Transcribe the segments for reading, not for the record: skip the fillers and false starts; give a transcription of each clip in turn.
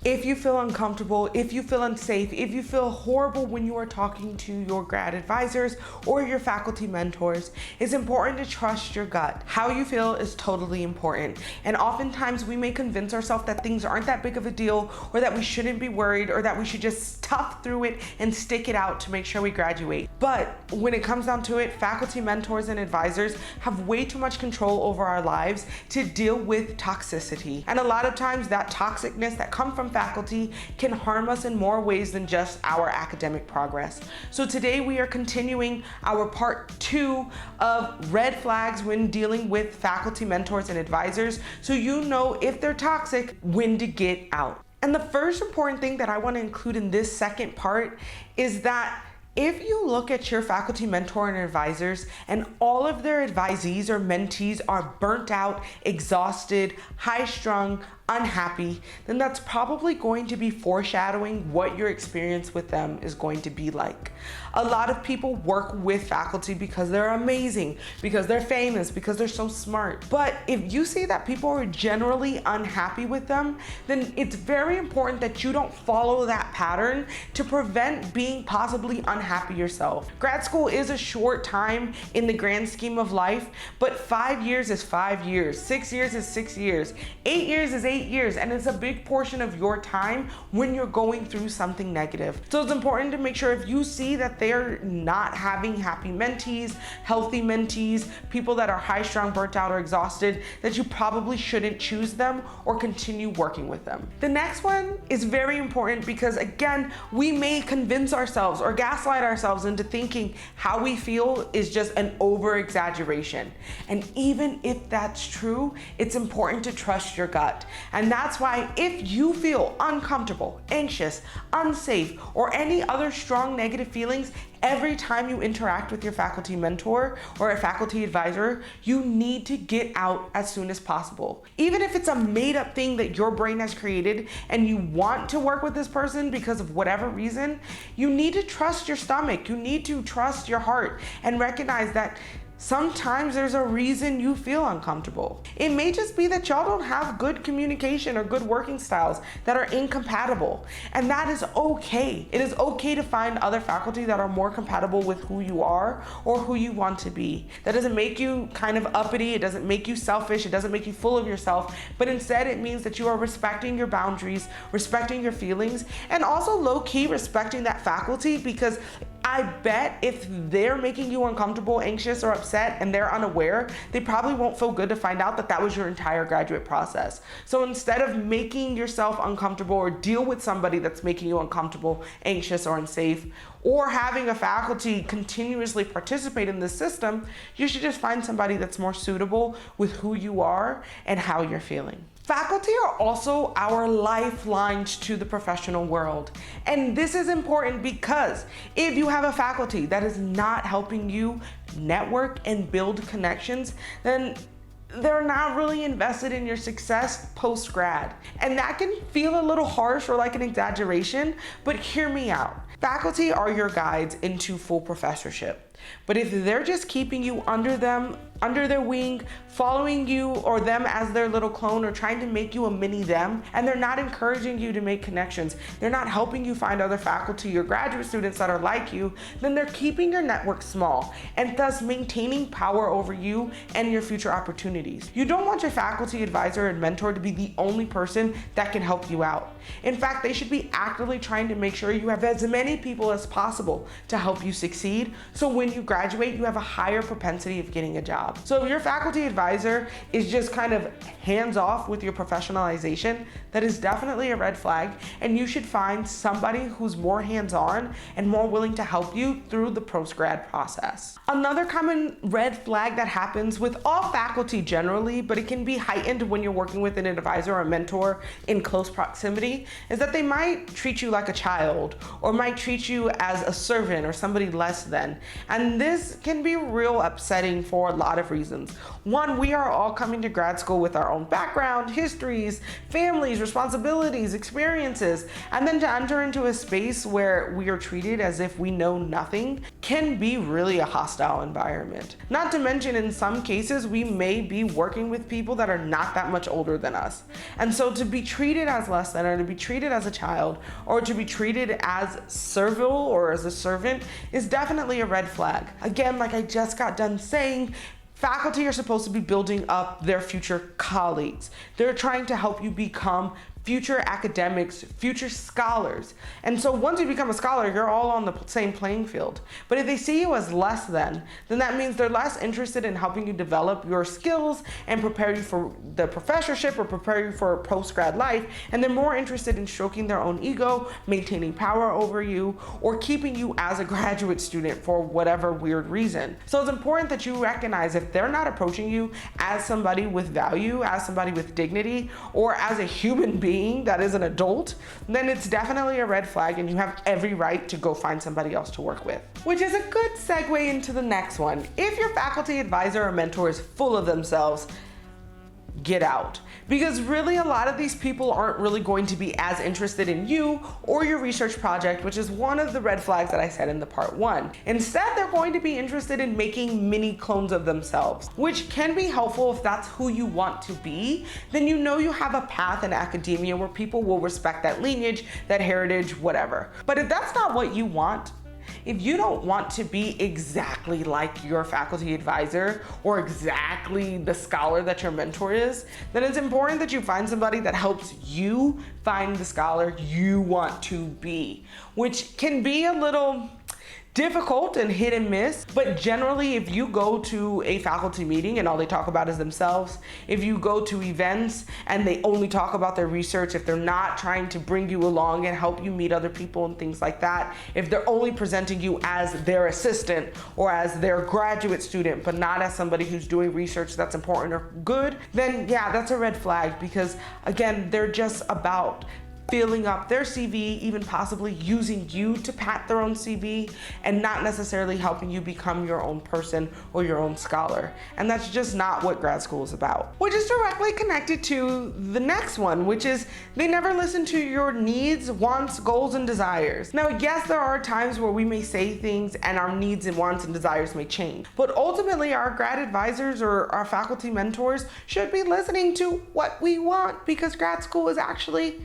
If you feel uncomfortable, if you feel unsafe, if you feel horrible when you are talking to your grad advisors or your faculty mentors, it's important to trust your gut. How you feel is totally important. And oftentimes we may convince ourselves that things aren't that big of a deal, or that we shouldn't be worried, or that we should just tough through it and stick it out to make sure we graduate. But when it comes down to it, faculty mentors and advisors have way too much control over our lives to deal with toxicity. And a lot of times that toxicness that comes from faculty can harm us in more ways than just our academic progress. So today we are continuing our part 2 of red flags when dealing with faculty mentors and advisors, so you know if they're toxic, when to get out. And the first important thing that I want to include in this second part is that if you look at your faculty mentor and advisors and all of their advisees or mentees are burnt out, exhausted, high-strung, unhappy, then that's probably going to be foreshadowing what your experience with them is going to be like. A lot of people work with faculty because they're amazing, because they're famous, because they're so smart. But if you see that people are generally unhappy with them, then it's very important that you don't follow that pattern to prevent being possibly unhappy yourself. Grad school is a short time in the grand scheme of life, but 5 years is 5 years, 6 years is 6 years, 8 years is 8 years, and it's a big portion of your time when you're going through something negative. So it's important to make sure if you see that they're not having happy mentees, healthy mentees, people that are high strung, burnt out, or exhausted, that you probably shouldn't choose them or continue working with them. The next one is very important because, again, we may convince ourselves or gaslight ourselves into thinking how we feel is just an over exaggeration. And even if that's true, it's important to trust your gut. And that's why if you feel uncomfortable, anxious, unsafe, or any other strong negative feelings every time you interact with your faculty mentor or a faculty advisor, you need to get out as soon as possible. Even if it's a made-up thing that your brain has created and you want to work with this person because of whatever reason, you need to trust your stomach. You need to trust your heart and recognize that sometimes there's a reason you feel uncomfortable. It may just be that y'all don't have good communication or good working styles that are incompatible, and that is okay. It is okay to find other faculty that are more compatible with who you are or who you want to be. That doesn't make you kind of uppity, it doesn't make you selfish, it doesn't make you full of yourself, but instead it means that you are respecting your boundaries, respecting your feelings, and also low-key respecting that faculty, because I bet if they're making you uncomfortable, anxious, or upset and they're unaware, they probably won't feel good to find out that that was your entire graduate process. So instead of making yourself uncomfortable or deal with somebody that's making you uncomfortable, anxious, or unsafe, or having a faculty continuously participate in this system, you should just find somebody that's more suitable with who you are and how you're feeling. Faculty are also our lifelines to the professional world. And this is important because if you have a faculty that is not helping you network and build connections, then they're not really invested in your success post-grad. And that can feel a little harsh or like an exaggeration, but hear me out. Faculty are your guides into full professorship. But if they're just keeping you under their wing, following you or them as their little clone, or trying to make you a mini them, and they're not encouraging you to make connections, they're not helping you find other faculty or graduate students that are like you, then they're keeping your network small and thus maintaining power over you and your future opportunities. You don't want your faculty advisor and mentor to be the only person that can help you out. In fact, they should be actively trying to make sure you have as many people as possible to help you succeed, so when you graduate, you have a higher propensity of getting a job. So if your faculty advisor is just kind of hands-off with your professionalization, that is definitely a red flag, and you should find somebody who's more hands-on and more willing to help you through the post-grad process. Another common red flag that happens with all faculty generally, but it can be heightened when you're working with an advisor or a mentor in close proximity, is that they might treat you like a child or might treat you as a servant or somebody less than. And this can be real upsetting for a lot of reasons. One, we are all coming to grad school with our own background, histories, families, responsibilities, experiences, and then to enter into a space where we are treated as if we know nothing can be really a hostile environment. Not to mention, in some cases, we may be working with people that are not that much older than us. And so to be treated as less than, or to be treated as a child, or to be treated as servile or as a servant is definitely a red flag. Again, like I just got done saying, faculty are supposed to be building up their future colleagues. They're trying to help you become future academics, future scholars. And so once you become a scholar, you're all on the same playing field. But if they see you as less than, then that means they're less interested in helping you develop your skills and prepare you for the professorship or prepare you for post-grad life. And they're more interested in stroking their own ego, maintaining power over you, or keeping you as a graduate student for whatever weird reason. So it's important that you recognize if they're not approaching you as somebody with value, as somebody with dignity, or as a human being that is an adult, then it's definitely a red flag and you have every right to go find somebody else to work with. Which is a good segue into the next one. If your faculty advisor or mentor is full of themselves, get out. Because really a lot of these people aren't really going to be as interested in you or your research project, which is one of the red flags that I said in the part 1. Instead, they're going to be interested in making mini clones of themselves, which can be helpful if that's who you want to be. Then you know you have a path in academia where people will respect that lineage, that heritage, whatever. But if that's not what you want, if you don't want to be exactly like your faculty advisor or exactly the scholar that your mentor is, then it's important that you find somebody that helps you find the scholar you want to be, which can be a little difficult and hit and miss, but generally if you go to a faculty meeting and all they talk about is themselves, if you go to events and they only talk about their research, if they're not trying to bring you along and help you meet other people and things like that, if they're only presenting you as their assistant or as their graduate student, but not as somebody who's doing research that's important or good, then yeah, that's a red flag, because again, they're just about filling up their CV, even possibly using you to pat their own CV, and not necessarily helping you become your own person or your own scholar. And that's just not what grad school is about. Which is directly connected to the next one, which is they never listen to your needs, wants, goals, and desires. Now, yes, there are times where we may say things and our needs and wants and desires may change, but ultimately our grad advisors or our faculty mentors should be listening to what we want, because grad school is actually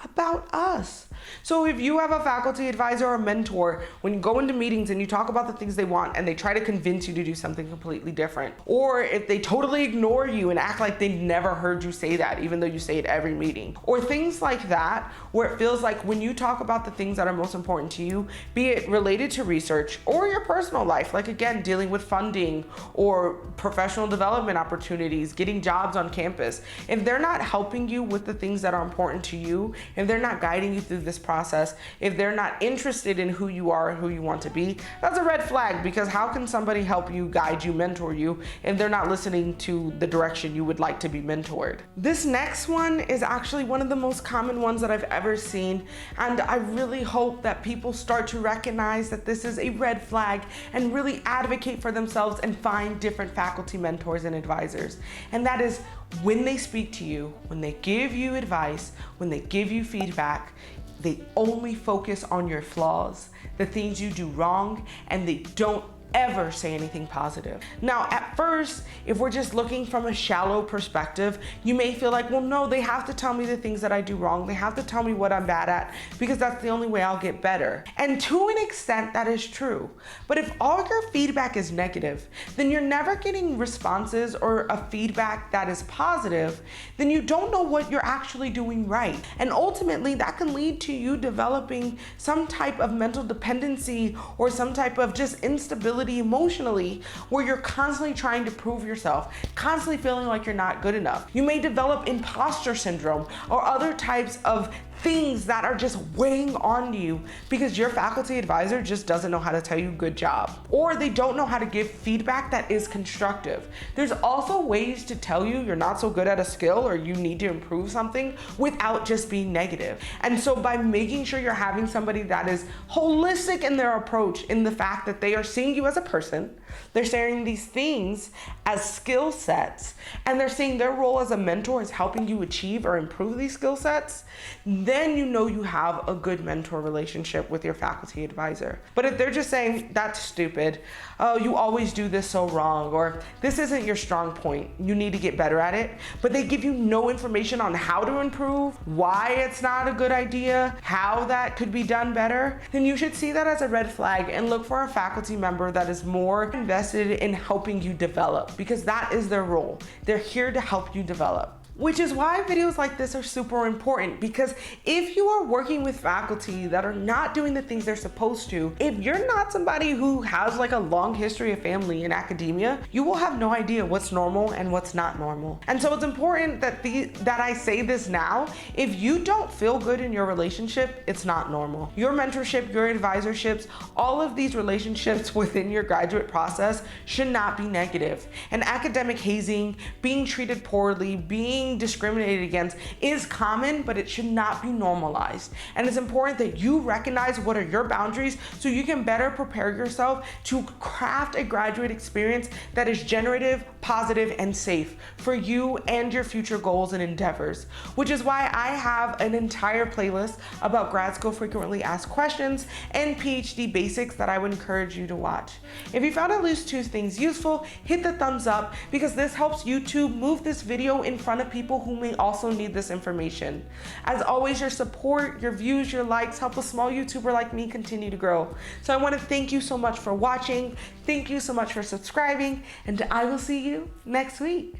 about us. So if you have a faculty advisor or mentor, when you go into meetings and you talk about the things they want and they try to convince you to do something completely different, or if they totally ignore you and act like they never heard you say that, even though you say it every meeting, or things like that, where it feels like when you talk about the things that are most important to you, be it related to research or your personal life, like again, dealing with funding or professional development opportunities, getting jobs on campus, if they're not helping you with the things that are important to you, if they're not guiding you through this process, if they're not interested in who you are and who you want to be, that's a red flag, because how can somebody help you, guide you, mentor you if they're not listening to the direction you would like to be mentored? This next one is actually one of the most common ones that I've ever seen, and I really hope that people start to recognize that this is a red flag and really advocate for themselves and find different faculty mentors and advisors. And that is, when they speak to you, when they give you advice, when they give you feedback, they only focus on your flaws, the things you do wrong, and they don't ever say anything positive. Now, at first, if we're just looking from a shallow perspective, you may feel like, well, no, they have to tell me the things that I do wrong. They have to tell me what I'm bad at, because that's the only way I'll get better. And to an extent, that is true. But if all your feedback is negative, then you're never getting responses or a feedback that is positive, then you don't know what you're actually doing right. And ultimately, that can lead to you developing some type of mental dependency or some type of just instability emotionally, where you're constantly trying to prove yourself, constantly feeling like you're not good enough. You may develop imposter syndrome or other types of things that are just weighing on you because your faculty advisor just doesn't know how to tell you good job, or they don't know how to give feedback that is constructive. There's also ways to tell you you're not so good at a skill or you need to improve something without just being negative. And so by making sure you're having somebody that is holistic in their approach, in the fact that they are seeing you as a person, they're sharing these things as skill sets, and they're seeing their role as a mentor is helping you achieve or improve these skill sets, then you know you have a good mentor relationship with your faculty advisor. But if they're just saying, that's stupid, oh, you always do this so wrong, or this isn't your strong point, you need to get better at it, but they give you no information on how to improve, why it's not a good idea, how that could be done better, then you should see that as a red flag and look for a faculty member that is more invested in helping you develop, because that is their role. They're here to help you develop. Which is why videos like this are super important, because if you are working with faculty that are not doing the things they're supposed to, if you're not somebody who has like a long history of family in academia, you will have no idea what's normal and what's not normal. And so it's important that I say this now. If you don't feel good in your relationship, it's not normal. Your mentorship, your advisorships, all of these relationships within your graduate process should not be negative. And academic hazing, being treated poorly, being discriminated against is common, but it should not be normalized. And it's important that you recognize what are your boundaries so you can better prepare yourself to craft a graduate experience that is generative, positive, and safe for you and your future goals and endeavors. Which is why I have an entire playlist about grad school frequently asked questions and PhD basics that I would encourage you to watch. If you found at least 2 things useful, hit the thumbs up, because this helps YouTube move this video in front of people who may also need this information. As always, your support, your views, your likes help a small YouTuber like me continue to grow. So I want to thank you so much for watching. Thank you so much for subscribing, and I will see you next week.